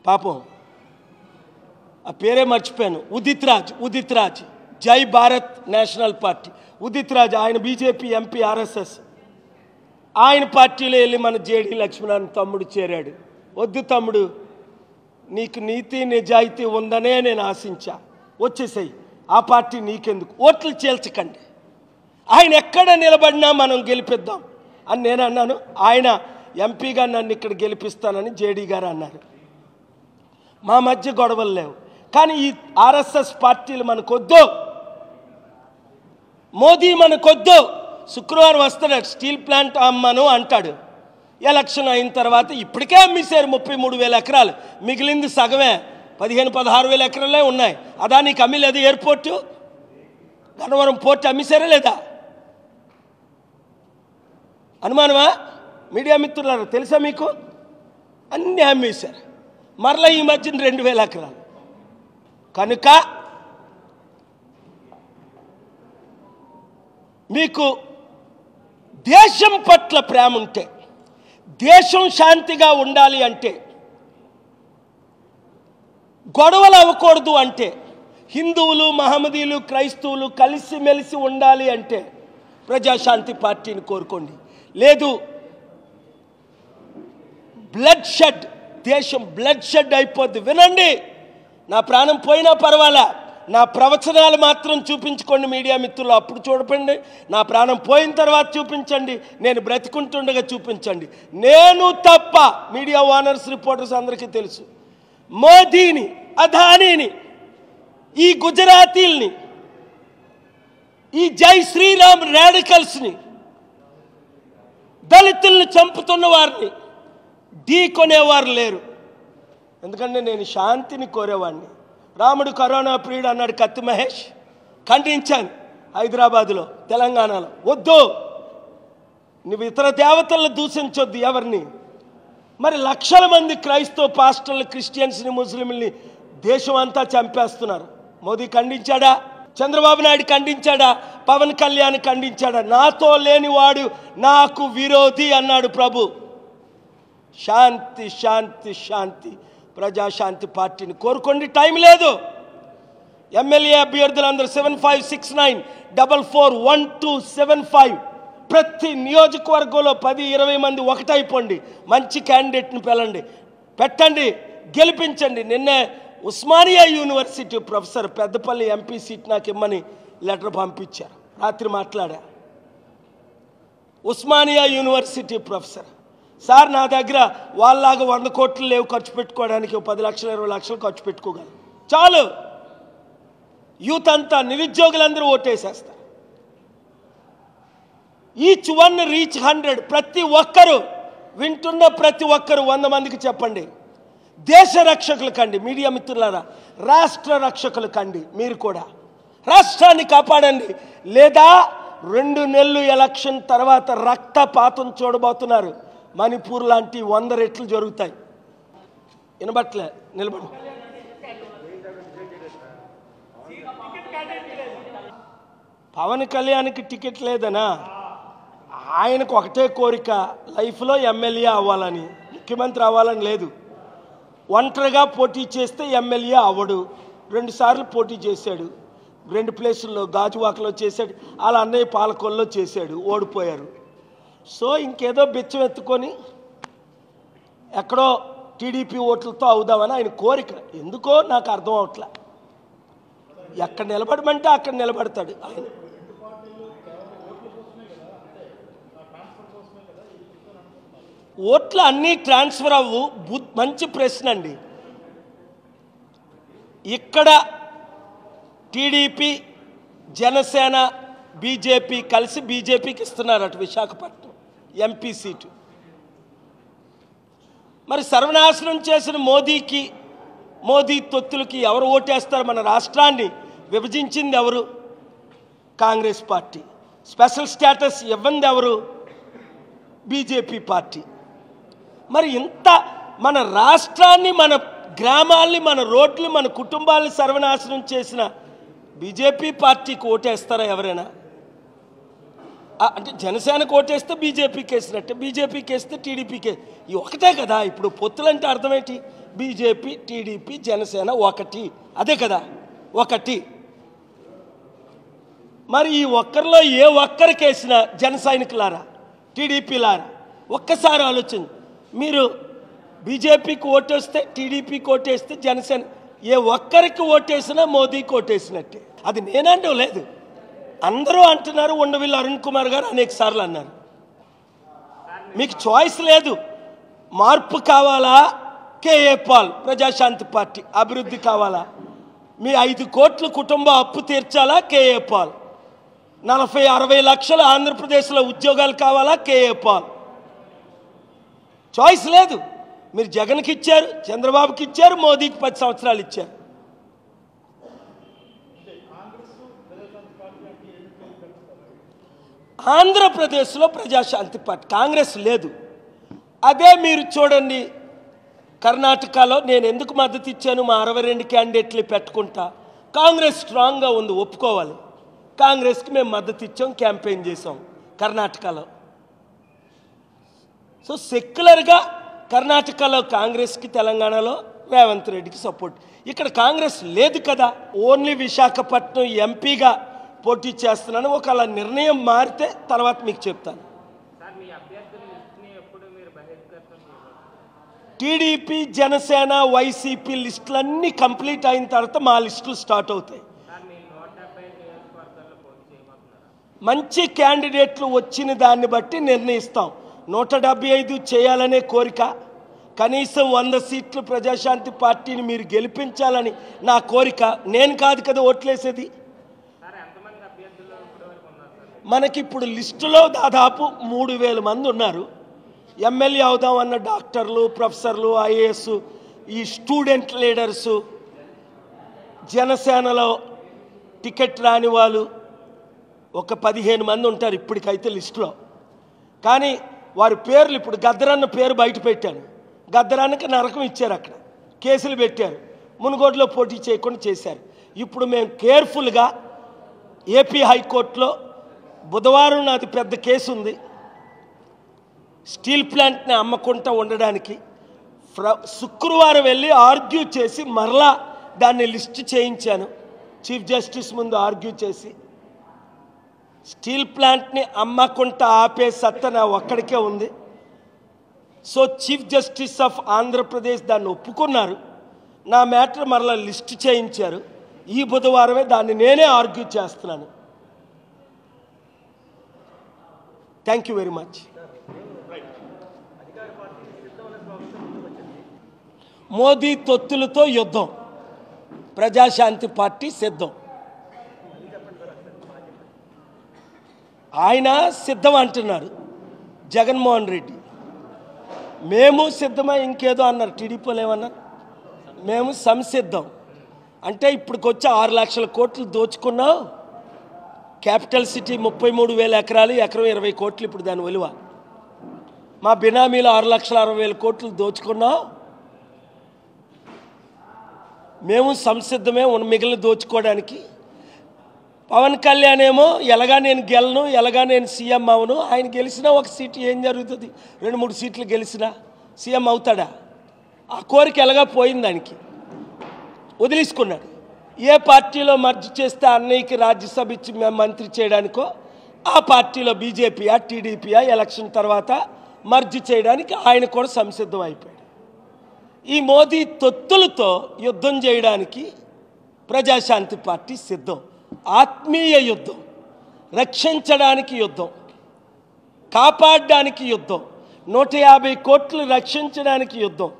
పాపం ఆ పేరే మర్చిపోయాను, ఉదిత్ రాజ్ జై భారత్ నేషనల్ పార్టీ ఉదిత్ రాజ్, ఆయన బీజేపీ ఎంపీ ఆర్ఎస్ఎస్, ఆయన పార్టీలో వెళ్ళి మన జేడీ లక్ష్మణ్ తమ్ముడు చేరాడు. వద్దు తమ్ముడు, నీకు నీతి నిజాయితీ ఉందనే నేను ఆశించా, వచ్చేసాయి, ఆ పార్టీ నీకెందుకు, ఓట్లు చేల్చకండి, ఆయన ఎక్కడ నిలబడినా మనం గెలిపిద్దాం అని నేను అన్నాను. ఆయన ఎంపీగా నన్ను ఇక్కడ గెలిపిస్తానని జేడీ గారు అన్నారు. మా మధ్య గొడవలు లేవు. కానీ ఈ ఆర్ఎస్ఎస్ పార్టీలు మనకొద్దు, మోదీ మనకొద్దు. శుక్రవారం వస్తాడు, స్టీల్ ప్లాంట్ అమ్మను అంటాడు. ఎలక్షన్ అయిన తర్వాత ఇప్పటికే అమ్మేశారు 33,000 ఎకరాలు, మిగిలింది సగమే, 15-16,000 ఎకరాలే ఉన్నాయి. అదానికి అమ్మిలేదు. ఎయిర్పోర్టు గన్నవరం పోర్టు అమ్మేశారా లేదా? అనుమానమా? మీడియా మిత్రులారా, తెలుసా మీకు? అన్నీ అమ్మేశారు. మరలా ఈ మధ్యన 2,000 ఎకరాలు. కనుక మీకు దేశం పట్ల ప్రేమ ఉంటే, దేశం శాంతిగా ఉండాలి అంటే, గొడవలు అవ్వకూడదు అంటే, హిందువులు మహమ్మదీయులు క్రైస్తవులు కలిసిమెలిసి ఉండాలి అంటే ప్రజాశాంతి పార్టీని కోరుకోండి. లేదు, బ్లడ్ షెడ్, దేశం బ్లడ్ షెడ్ అయిపోద్ది. వినండి, నా ప్రాణం పోయినా పర్వాలా, నా ప్రవచనాలు మాత్రం చూపించుకోండి మీడియా మిత్రులు. అప్పుడు చూడండి, నా ప్రాణం పోయిన తర్వాత చూపించండి, నేను బ్రతికుంటుండగా చూపించండి. నేను తప్ప మీడియా ఓనర్స్ రిపోర్టర్స్ అందరికీ తెలుసు, మోదీని, అదానీని, ఈ గుజరాతీల్ని, ఈ జై శ్రీరామ్ రాడికల్స్ని, దళితుల్ని చంపుతున్న వారిని ఢీ కొనేవారు లేరు. ఎందుకంటే నేను శాంతిని కోరేవాడిని. రాముడు కరోనా ప్రియుడు అన్నాడు కత్తి మహేష్, ఖండించాను హైదరాబాదులో, తెలంగాణలో. వద్దు, నువ్వు ఇతర దేవతలను దూషించొద్దు ఎవరిని. మరి లక్షల మంది క్రైస్తవ పాస్టర్లు, క్రిస్టియన్స్ని, ముస్లింల్ని దేశం అంతా చంపేస్తున్నారు. మోదీ ఖండించాడా? చంద్రబాబు నాయుడు ఖండించాడా? పవన్ కళ్యాణ్ ఖండించాడా? నాతో లేనివాడు నాకు విరోధి అన్నాడు ప్రభు. శాంతి శాంతి శాంతి, ప్రజాశాంతి పార్టీని కోరుకోండి. టైం లేదు. ఎమ్మెల్యే అభ్యర్థులందరూ 7569441275 ప్రతి నియోజకవర్గంలో 10-20 మంది ఒకటైపోండి, మంచి క్యాండిడేట్ని పెట్టండి, గెలిపించండి. నిన్నే Osmania university professor Peddapalli MP seat నాకు ఇమ్మని లెటర్ పంపించారు. రాత్రి మాట్లాడా. ఉస్మానియా యూనివర్సిటీ ప్రొఫెసర్, సార్ నా దగ్గర వాళ్ళలాగా 100 కోట్లు లేవు ఖర్చు పెట్టుకోవడానికి, 10 లక్షలు 20 లక్షలు ఖర్చు పెట్టుకోగలను, చాలు. యూత్ అంతా, నిరుద్యోగులందరూ ఓటేసేస్తారు. Each one reach 100. ప్రతి ఒక్కరు, వింటున్న ప్రతి ఒక్కరు 100 మందికి చెప్పండి. దేశ రక్షకులు కండి మీడియా మిత్రులారా, రాష్ట్ర రక్షకులు కండి. మీరు కూడా రాష్ట్రాన్ని కాపాడండి. లేదా 2 నెలలు ఎలక్షన్ తర్వాత రక్తపాతం చూడబోతున్నారు. మణిపూర్ లాంటి 100 రెట్లు జరుగుతాయి. వినబట్లే, నిలబడు. పవన్ కళ్యాణ్కి టికెట్ లేదనా? ఆయనకు ఒకటే కోరిక, లైఫ్లో ఎమ్మెల్యే అవ్వాలని, ముఖ్యమంత్రి అవ్వాలని లేదు. ఒంటరిగా పోటీ చేస్తే ఎమ్మెల్యే అవ్వడు. 2 సార్లు పోటీ చేశాడు, 2 ప్లేసుల్లో, గాజువాకలో చేశాడు, అలా అన్నయ్య పాలకొల్లో చేశాడు, ఓడిపోయారు. సో ఇంకేదో బెచ్చం ఎత్తుకొని ఎక్కడో టీడీపీ ఓట్లతో అవుదామని ఆయన కోరిక. ఎందుకో నాకు అర్థం అవట్లే. ఎక్కడ నిలబడమంటే అక్కడ నిలబడతాడు ఆయన. ఓట్లు అన్నీ ట్రాన్స్ఫర్ అవ్వు. మంచి ప్రశ్న అండి. ఇక్కడ టీడీపీ, జనసేన, బీజేపీ కలిసి బీజేపీకి ఇస్తున్నారట విశాఖపట్నం ఎంపీ సీటు. మరి సర్వనాశనం చేసిన మోదీకి, మోదీ తొత్తులకి ఎవరు ఓటేస్తారు? మన రాష్ట్రాన్ని విభజించింది ఎవరు? కాంగ్రెస్ పార్టీ. స్పెషల్ స్టేటస్ ఇవ్వంది ఎవరు? BJP party. మరి ఇంత మన రాష్ట్రాన్ని, మన గ్రామాల్ని, మన రోడ్లు, మన కుటుంబాలని సర్వనాశనం చేసిన బీజేపీ పార్టీకి ఓటేస్తారా ఎవరైనా? అంటే జనసేనకు ఓటేస్తే బీజేపీకి వేసినట్టే, బీజేపీకి వేస్తే టీడీపీకి ఈ ఒకటే కదా. ఇప్పుడు పొత్తులంటే అర్థం ఏంటి? బీజేపీ, టీడీపీ, జనసేన ఒకటి, అదే కదా ఒకటి. మరి ఈ ఒక్కరిలో ఏ ఒక్కరికి వేసినా జన సైనికులారా, టీడీపీలారా, ఒక్కసారి ఆలోచన. మీరు బీజేపీకి ఓటేస్తే, టీడీపీకి ఓటేస్తే, జనసేన ఏ ఒక్కరికి ఓటేసినా మోదీకి ఓటేసినట్టే. అది నేనంటూ లేదు, అందరూ అంటున్నారు. ఉండవిల్లు అరుణ్ కుమార్ గారు అనేక సార్లు అన్నారు. మీకు చాయిస్ లేదు. మార్పు కావాలా? KA Paul, Prajashanti party. అభివృద్ధి కావాలా? మీ 5 కోట్ల కుటుంబ అప్పు తీర్చాలా? KA Paul. 40-60 లక్షల ఆంధ్రప్రదేశ్లో ఉద్యోగాలు కావాలా? KA Paul. చాయిస్ లేదు. మీరు జగన్కి ఇచ్చారు, చంద్రబాబుకి ఇచ్చారు, మోదీకి 10 సంవత్సరాలు ఇచ్చారు. ఆంధ్రప్రదేశ్లో ప్రజాశాంతి పార్టీ, కాంగ్రెస్ లేదు. అదే మీరు చూడండి, కర్ణాటకలో నేను ఎందుకు మద్దతు ఇచ్చాను? మా 62 క్యాండిడేట్లు పెట్టుకుంటా. కాంగ్రెస్ స్ట్రాంగ్గా ఉంది, ఒప్పుకోవాలి. కాంగ్రెస్కి మేము మద్దతు ఇచ్చాం, క్యాంపెయిన్ చేసాం కర్ణాటకలో. సో సెక్యులర్గా కర్ణాటకలో కాంగ్రెస్కి, తెలంగాణలో రేవంత్ రెడ్డికి సపోర్ట్. ఇక్కడ కాంగ్రెస్ లేదు కదా. ఓన్లీ విశాఖపట్నం ఎంపీగా పోటీ చేస్తున్నాను. ఒకవేళ నిర్ణయం మారితే తర్వాత మీకు చెప్తాను. టీడీపీ, జనసేన, వైసీపీ లిస్టులన్నీ కంప్లీట్ అయిన తర్వాత మా లిస్టులు స్టార్ట్ అవుతాయి. మంచి క్యాండిడేట్లు వచ్చిన దాన్ని బట్టి నిర్ణయిస్తాం. 175 చేయాలనే కోరిక, కనీసం 100 సీట్లు ప్రజాశాంతి పార్టీని మీరు గెలిపించాలని నా కోరిక. నేను కాదు కదా ఓట్లేసేది. మనకిప్పుడు లిస్టులో దాదాపు 3000 మంది ఉన్నారు. ఎమ్మెల్యే అవుదామన్న డాక్టర్లు, ప్రొఫెసర్లు, ఐఏఎస్, ఈ స్టూడెంట్ లీడర్సు, జనసేనలో టికెట్ రాని వాళ్ళు ఒక 15 మంది ఉంటారు ఇప్పటికైతే లిస్టులో. కానీ వారి పేర్లు, ఇప్పుడు గద్దరన్న పేరు బయట పెట్టాను. గద్దరానికి నరకం ఇచ్చారు, అక్కడ కేసులు పెట్టారు, మునుగోడులో పోటీ చేయకుండా చేశారు. ఇప్పుడు మేము కేర్ఫుల్గా ఏపీ హైకోర్టులో బుధవారం నాది పెద్ద కేసు ఉంది. స్టీల్ ప్లాంట్ని అమ్మకుండా ఉండడానికి శుక్రవారం వెళ్ళి ఆర్గ్యూ చేసి మరలా దాన్ని లిస్ట్ చేయించాను. చీఫ్ జస్టిస్ ముందు ఆర్గ్యూ చేసి స్టీల్ ప్లాంట్ని అమ్మకుండా ఆపే సత్తా నా ఒక్కడికే ఉంది. So chief justice of Andhra Pradesh దాన్ని ఒప్పుకున్నారు. నా మ్యాటర్ మరలా లిస్ట్ చేయించారు. ఈ బుధవారమే దాన్ని నేనే ఆర్గ్యూ చేస్తున్నాను. Thank you very much. Modi తొత్తులతో యుద్ధం, ప్రజాశాంతి పార్టీ సిద్ధం. ఆయన సిద్ధం అంటున్నారు, జగన్మోహన్ రెడ్డి. మేము సిద్ధమా ఇంకేదో అన్నారు. టీడీపీలో ఏమన్నారు? మేము సంసిద్ధం. అంటే ఇప్పటికొచ్చి 6 లక్షల కోట్లు దోచుకున్నాం. క్యాపిటల్ సిటీ 33,000 ఎకరాలు, ఎకరం 20 కోట్లు ఇప్పుడు దాని విలువ. మా బినామీలో 6,60,000 కోట్లు దోచుకున్నాం. మేము సంసిద్ధమే మిగిలిన దోచుకోవడానికి. పవన్ కళ్యాణ్ ఏమో ఎలాగా నేను గెలను, ఎలాగా నేను సీఎం అవను. ఆయన గెలిచినా 1 సీటు ఏం జరుగుతుంది? 2-3 సీట్లు గెలిచినా సీఎం అవుతాడా? ఆ కోరిక ఎలాగా పోయింది, దానికి వదిలేసుకున్నాడు. ఏ పార్టీలో మర్జీ చేస్తే అన్నయ్యకి రాజ్యసభ ఇచ్చి మంత్రి చేయడానికో ఆ పార్టీలో బీజేపీయా, టీడీపీయా ఎలక్షన్ తర్వాత మర్జీ చేయడానికి ఆయన కూడా సంసిద్ధం అయిపోయాడు. ఈ మోదీ తొత్తులతో యుద్ధం చేయడానికి ప్రజాశాంతి పార్టీ సిద్ధం. ఆత్మీయ యుద్ధం, రక్షించడానికి యుద్ధం, కాపాడడానికి యుద్ధం, 150 కోట్లు రక్షించడానికి యుద్ధం,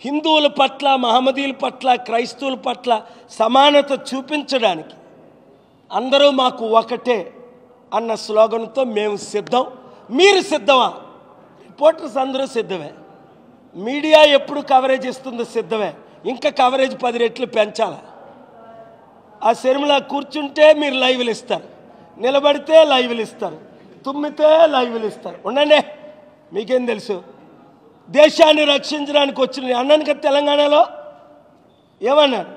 హిందువుల పట్ల, మహమ్మదీయుల పట్ల, క్రైస్తవుల పట్ల సమానత చూపించడానికి, అందరూ మాకు ఒకటే అన్న స్లోగన్తో మేము సిద్ధం. మీరు సిద్ధమా? రిపోర్టర్స్ అందరూ సిద్ధమే. మీడియా ఎప్పుడు కవరేజ్ ఇస్తుందో సిద్ధమే. ఇంకా కవరేజ్ 10 రెట్లు పెంచాలి. ఆ శర్మిల కూర్చుంటే మీరు లైవ్లు ఇస్తారు, నిలబడితే లైవ్లు ఇస్తారు, తుమ్మితే లైవ్లు ఇస్తారు. ఉండండి, మీకేం తెలుసు? దేశాన్ని రక్షించడానికి వచ్చిన అన్నాను కదా తెలంగాణలో. ఏమన్నాను?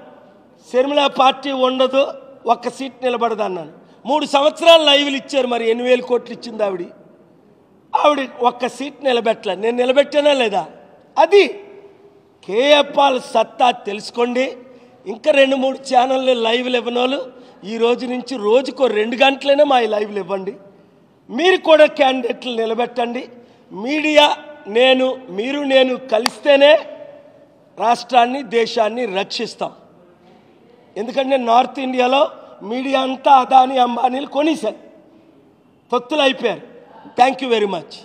శర్మిల పార్టీ ఉండదు, 1 సీట్ నిలబడదు అన్నాను. 3 సంవత్సరాలు లైవ్లు ఇచ్చారు. మరి 8,000 కోట్లు ఇచ్చింది ఆవిడ ఒక్క సీట్ నిలబెట్టలే. నేను నిలబెట్టానా లేదా? అది కేఏ పాల్ సత్తా తెలుసుకోండి. ఇంకా 2-3 ఛానళ్ళు లైవ్లు ఇవ్వని వాళ్ళు ఈ రోజు నుంచి రోజుకో 2 గంటలైనా మా లైవ్లు ఇవ్వండి. మీరు కూడా క్యాండిడేట్లు నిలబెట్టండి. మీడియా నేను కలిస్తేనే రాష్ట్రాన్ని దేశాన్ని రక్షిస్తాం. ఎందుకంటే నార్త్ ఇండియాలో మీడియా అంతా అదాని అంబానీలు కొనేశారు, తొత్తులు అయిపోయారు. Thank you very much.